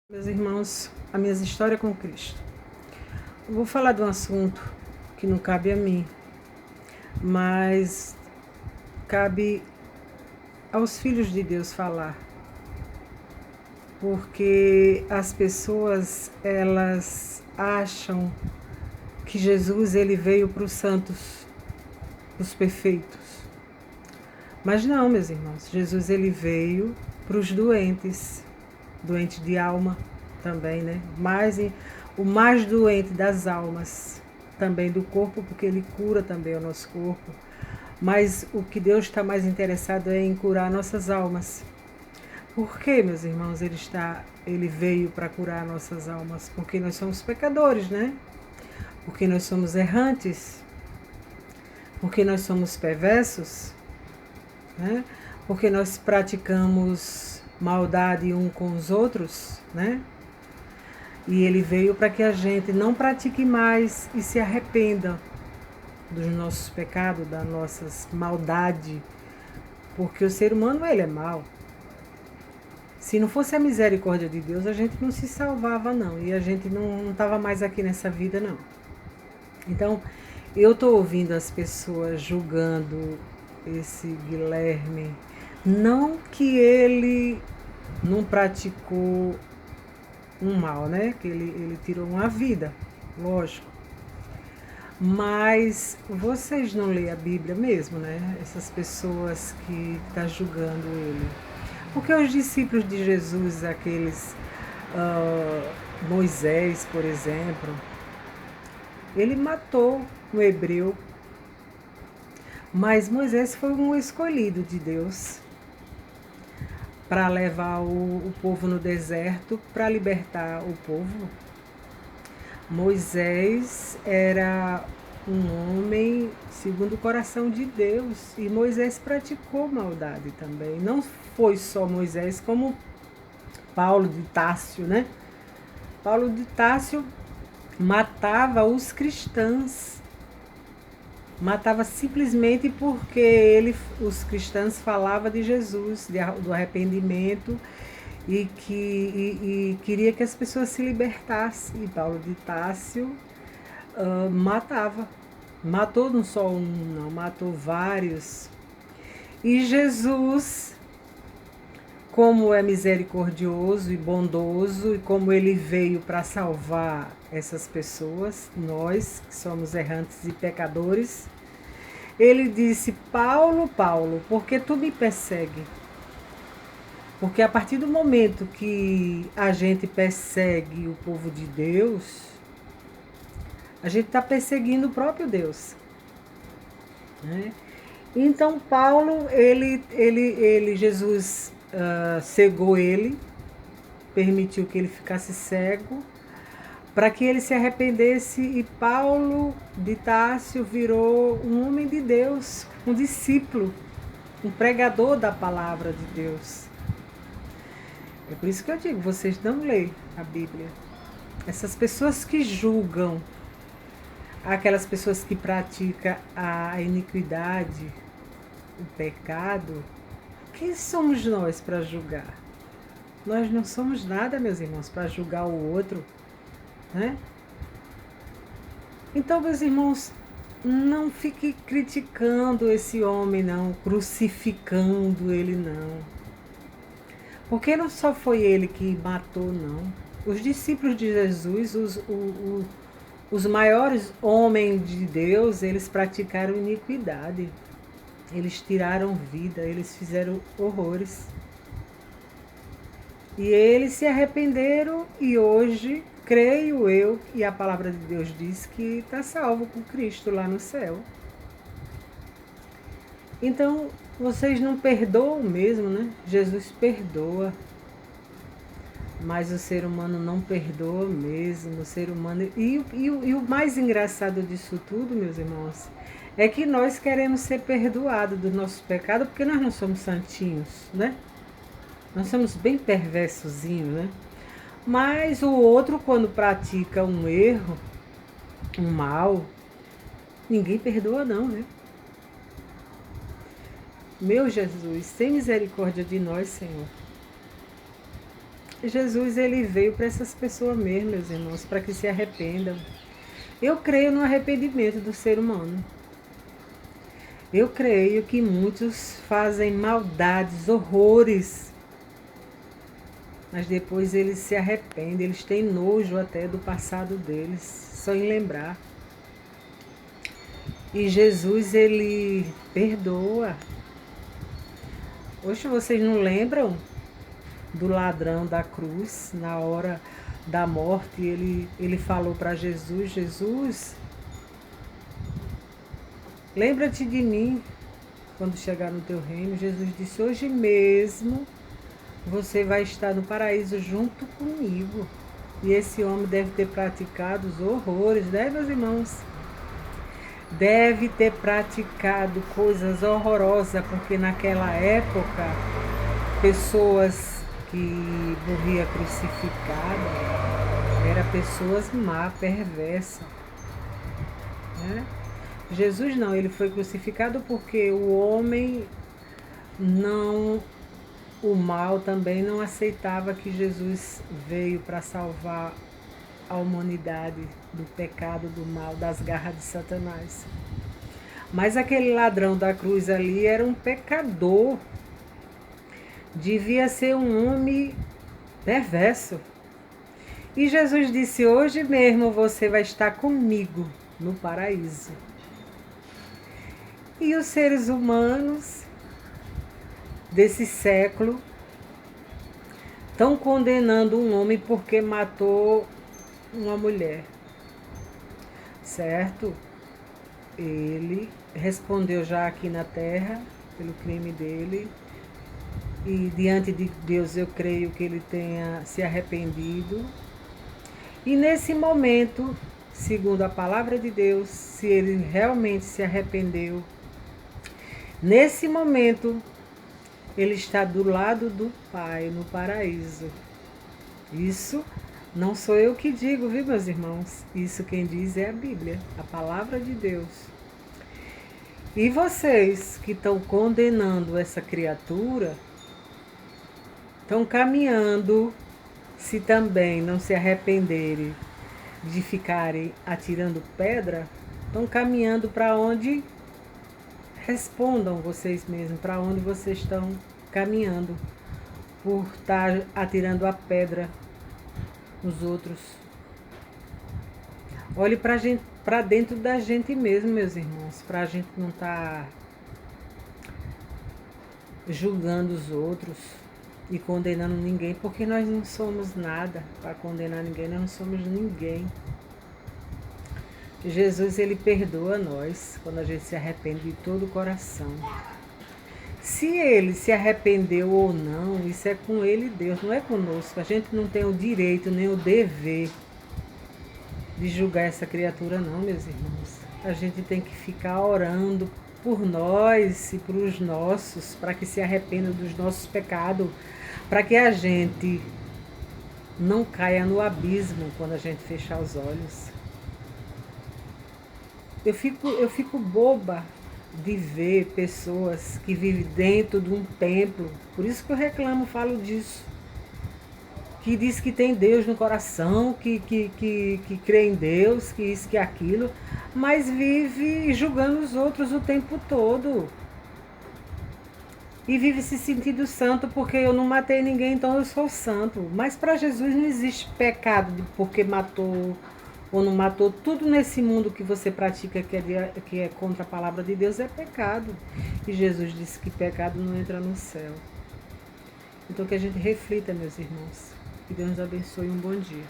Meus irmãos, a minha história com Cristo. Eu vou falar de um assunto que não cabe a mim, mas cabe aos filhos de Deus falar. Porque as pessoas, elas acham que Jesus ele veio para os santos, os perfeitos. Mas não, meus irmãos, Jesus ele veio para os doentes, doente de alma também, né? O mais doente das almas, também do corpo, porque ele cura também o nosso corpo. Mas o que Deus está mais interessado é em curar nossas almas. Por que, meus irmãos, ele veio para curar nossas almas? Porque nós somos pecadores, né? Porque nós somos errantes. Porque nós somos perversos, né? Porque nós praticamos maldade um com os outros, né? E ele veio para que a gente não pratique mais e se arrependa dos nossos pecados, das nossas maldades, porque o ser humano ele é mau. Se não fosse a misericórdia de Deus, a gente não se salvava não, e a gente não estava mais aqui nessa vida não. Então, eu estou ouvindo as pessoas julgando esse Guilherme, não que ele não praticou um mal, né? Que ele tirou uma vida, lógico. Mas vocês não lêem a Bíblia mesmo, né? Essas pessoas que estão julgando ele. Porque os discípulos de Jesus, aqueles Moisés, por exemplo, ele matou um hebreu. Mas Moisés foi um escolhido de Deus para levar o povo no deserto, para libertar o povo. Moisés era um homem segundo o coração de Deus, e Moisés praticou maldade também. Não foi só Moisés, como Paulo de Társio, né? Paulo de Társio matava os cristãos. Matava simplesmente porque os cristãos falavam de Jesus, do arrependimento, e queria que as pessoas se libertassem. E Paulo de Társio matava. Matou não só um, não, matou vários. E Jesus, como é misericordioso e bondoso, e como ele veio para salvar essas pessoas, nós que somos errantes e pecadores, ele disse: Paulo, Paulo, por que tu me persegue? Porque a partir do momento que a gente persegue o povo de Deus, a gente está perseguindo o próprio Deus, né? Então Paulo, Jesus cegou ele, permitiu que ele ficasse cego, para que ele se arrependesse, e Paulo de Társio virou um homem de Deus, um discípulo, um pregador da palavra de Deus. É por isso que eu digo, vocês não leem a Bíblia. Essas pessoas que julgam, aquelas pessoas que praticam a iniquidade, o pecado, quem somos nós para julgar? Nós não somos nada, meus irmãos, para julgar o outro, né? Então, meus irmãos, não fique criticando esse homem, não, crucificando ele, não. Porque não só foi ele que matou, não. Os discípulos de Jesus, os maiores homens de Deus, eles praticaram iniquidade. Eles tiraram vida, eles fizeram horrores. E eles se arrependeram, e hoje, creio eu, e a palavra de Deus diz que está salvo com Cristo lá no céu. Então, vocês não perdoam mesmo, né? Jesus perdoa. Mas o ser humano não perdoa mesmo. O ser humano. E o mais engraçado disso tudo, meus irmãos, é que nós queremos ser perdoados dos nossos pecados, porque nós não somos santinhos, né? Nós somos bem perversozinhos, né? Mas o outro, quando pratica um erro, um mal, ninguém perdoa não, né? Meu Jesus, tem misericórdia de nós, Senhor. Jesus, ele veio para essas pessoas mesmo, meus irmãos, para que se arrependam. Eu creio no arrependimento do ser humano. Eu creio que muitos fazem maldades, horrores, mas depois eles se arrependem, eles têm nojo até do passado deles, só em lembrar. E Jesus, ele perdoa. Hoje vocês não lembram do ladrão da cruz, na hora da morte, ele falou para Jesus, Jesus, lembra-te de mim quando chegar no teu reino. Jesus disse, hoje mesmo você vai estar no paraíso junto comigo. E esse homem deve ter praticado os horrores, né, meus irmãos? Deve ter praticado coisas horrorosas, porque naquela época, pessoas que morria crucificada eram pessoas má, perversas, né? Jesus não, ele foi crucificado porque o homem não, o mal também não aceitava que Jesus veio para salvar a humanidade do pecado, do mal, das garras de Satanás. Mas aquele ladrão da cruz ali era um pecador, devia ser um homem perverso. E Jesus disse, hoje mesmo você vai estar comigo no paraíso. E os seres humanos desse século estão condenando um homem porque matou uma mulher, certo? Ele respondeu já aqui na terra pelo crime dele, e diante de Deus eu creio que ele tenha se arrependido. E nesse momento, segundo a palavra de Deus, se ele realmente se arrependeu, nesse momento ele está do lado do Pai, no paraíso. Isso não sou eu que digo, viu, meus irmãos? Isso quem diz é a Bíblia, a palavra de Deus. E vocês que estão condenando essa criatura, estão caminhando, se também não se arrependerem de ficarem atirando pedra, estão caminhando para onde? Respondam vocês mesmos, para onde vocês estão caminhando por estar atirando a pedra nos outros. Olhe para dentro da gente mesmo, meus irmãos, para a gente não estar julgando os outros e condenando ninguém, porque nós não somos nada para condenar ninguém, nós não somos ninguém. Jesus, ele perdoa nós quando a gente se arrepende de todo o coração. Se ele se arrependeu ou não, isso é com ele e Deus, não é conosco. A gente não tem o direito nem o dever de julgar essa criatura não, meus irmãos. A gente tem que ficar orando por nós e para os nossos, para que se arrependam dos nossos pecados, para que a gente não caia no abismo quando a gente fechar os olhos. Eu fico boba de ver pessoas que vivem dentro de um templo, por isso que eu reclamo, falo disso, que diz que tem Deus no coração, que crê em Deus, que isso, que aquilo, mas vive julgando os outros o tempo todo. E vive se sentindo santo porque eu não matei ninguém, então eu sou santo. Mas para Jesus não existe pecado porque matou ou não matou. Tudo nesse mundo que você pratica que é contra a palavra de Deus é pecado. E Jesus disse que pecado não entra no céu. Então que a gente reflita, meus irmãos. Que Deus nos abençoe, um bom dia.